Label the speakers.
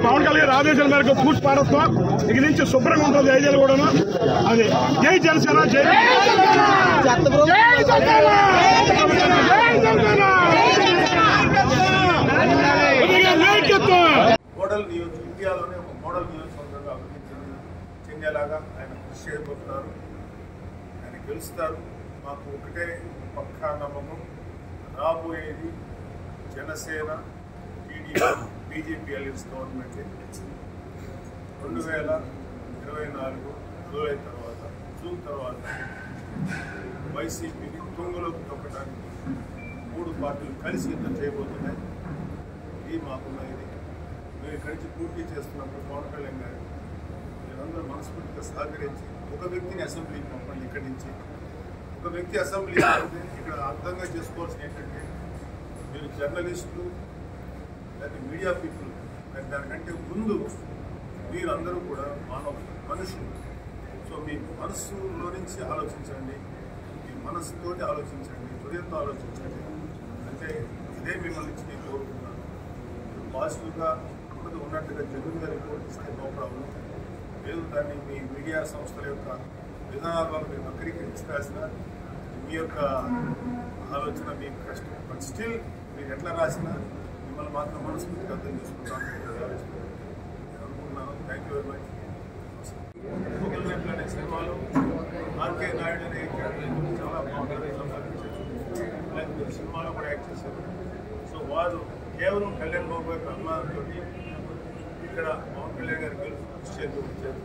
Speaker 1: పవన్ కళ్యాణ్ ఆదేశాల మేరకు పూర్తి పారత్వం ఇక నుంచి శుభ్రంగా ఉంటుంది ఐదేళ్ళు కూడా. అది జై జనసేన, జై
Speaker 2: మోడల్ ఇండియాలోనే ఒక మోడల్ నియోజకవర్గంగా అభివృద్ధి చెందేలాగా ఆయన కృషి చేయబోతున్నారు. ఆయన గెలుస్తారు. మాకు ఒకటే పక్కా నమ్మకం, రాబోయేది Janasena, TDP, BJP alliance government 2024 June తర్వాత వైసీపీని తుంగలోకి తొక్కడానికి 3 పార్టీలు కలిసి యుద్ధం చేయబోతున్నాయి. ఇది మాకున్న ఇది. మేము ఇక్కడి నుంచి పూర్తి చేస్తున్నప్పుడు పవన్ కళ్యాణ్ గారు మీరందరూ మనస్ఫూర్తిగా సహకరించి ఒక వ్యక్తిని అసెంబ్లీకి పంపండి. ఇక్కడి నుంచి ఒక వ్యక్తి అసెంబ్లీ అంటే ఇక్కడ అర్థంగా చేసుకోవాల్సిన ఏంటంటే మీరు జర్నలిస్టులు లేకపోతే మీడియా పీపుల్, దానికంటే ముందు మీరందరూ కూడా మనుషులు. సో మీ మనస్సులో నుంచి ఆలోచించండి, మీ మనస్సుతోటి ఆలోచించండి, హృదయంతో ఆలోచించండి. అంటే ఇదే మిమ్మల్ని నుంచి నేను కోరుకుంటున్నాను. పాజిటివ్గా ఉన్నట్టుగా జెన్యూన్గా రిపోర్ట్ ఇస్తే నో ప్రాబ్లం లేదు. దాన్ని మీ మీడియా సంస్థల యొక్క విధానాల వల్ల మీరు వక్రీకరించాల్సిన మీ యొక్క ఆలోచన మీ కష్టం. బట్ స్టిల్ మీరు ఎట్లా రాసినా మిమ్మల్ని మాత్రం మనస్ఫూర్తిగా అర్థం చేసుకుంటాను అనుకుంటున్నాను. Thank you very much. Google మ్యాప్లో అనే సినిమాలో ఆర్కే నాయుడు అనే క్యారెక్టర్ చాలా బాగుంటుంది. లేకపోతే సినిమాలో కూడా యాక్ట్ చేశారు. సో వారు కేవలం కళ్యాణ్ బాబు యొక్క అభిమానంతో ఇక్కడ పవన్ కళ్యాణ్ గారికి కృషి చేస్తూ వచ్చారు.